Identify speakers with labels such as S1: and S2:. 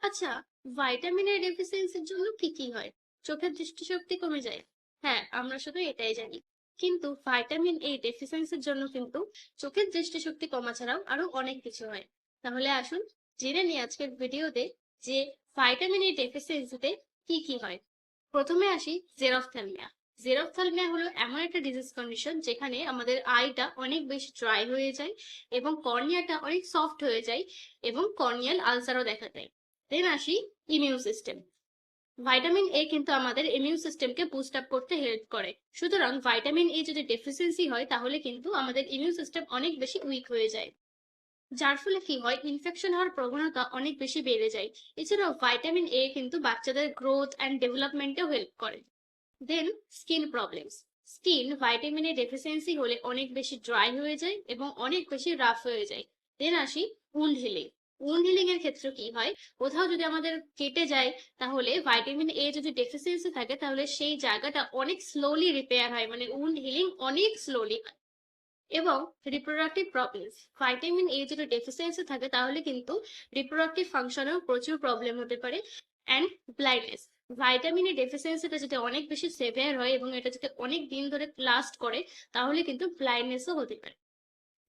S1: আচ্ছা, ভাইটামিন এ ডেফিসিয়েন্সির জন্য কি কি হয়? চোখের দৃষ্টিশক্তি কমে যায়? হ্যাঁ, আমরা শুধু এটাই জানি। কিন্তু ভাইটামিন এ ডেফিসিয়েন্সির জন্য কিন্তু চোখের দৃষ্টিশক্তি কমা ছাড়াও আরো অনেক কিছু হয়। তাহলে আসুন জেনে নিই আজকের ভিডিওতে যে ভাইটামিন এ ডেফিসিয়েন্সিতে কি কি হয়। প্রথমে আসি জেরপ্থ্যালমিয়া। জেরপ্থ্যালমিয়া হলো এমন একটা ডিজিজ কন্ডিশন যেখানে আমাদের আইটা অনেক বেশি ড্রাই হয়ে যায় এবং কর্নিয়াটা অনেক সফট হয়ে যায় এবং কর্নিয়াল আলসারও দেখা দেয়। দেন আসি ইমিউন সিস্টেম। ভাইটামিন এ কিন্তু আমাদের ইমিউন সিস্টেমকে বুস্ট আপ করতে হেল্প করে। সুতরাং ভাইটামিন এ যদি ডেফিসিয়েন্সি হয় তাহলে কিন্তু আমাদের ইমিউন সিস্টেম অনেক বেশি উইক হয়ে যায়, যার ফলে কি হয় ইনফেকশন হওয়ার প্রবণতা অনেক বেশি বেড়ে যায়। এছাড়াও ভাইটামিন এ কিন্তু বাচ্চাদের গ্রোথ অ্যান্ড ডেভেলপমেন্টেও হেল্প করে। Then skin problems. Skin vitamin A deficiency হলে অনেক বেশি ড্রাই হয়ে যায় এবং অনেক বেশি রাফ হয়ে যায়। দেন আসি উন্ড হিলিং। উন্ড হিলিং এর ক্ষেত্রে কি হয়, কোথাও যদি আমাদের কেটে যায় তাহলে ভাইটামিন এ যদি ডেফিসিয়েন্সি থাকে তাহলে সেই জায়গাটা অনেক স্লোলি রিপেয়ার হয়, মানে উন্ড হিলিং অনেক স্লোলি হয়। এবং রিপ্রোডাক্টিভ প্রবলেমস, ভাইটামিন এ যদি ডেফিসিয়েন্সি থাকে তাহলে কিন্তু রিপ্রোডাক্টিভ ফাংশনেও প্রচুর প্রবলেম হতে পারে। And blindness. ভাইটামিন এ ডেফিসিয়েন্সিটা যদি অনেক বেশি সেভিয়ার হয় এবং এটা যদি অনেক দিন ধরে লাস্ট করে তাহলে কিন্তু ব্লাইন্ডনেসও হতে পারে।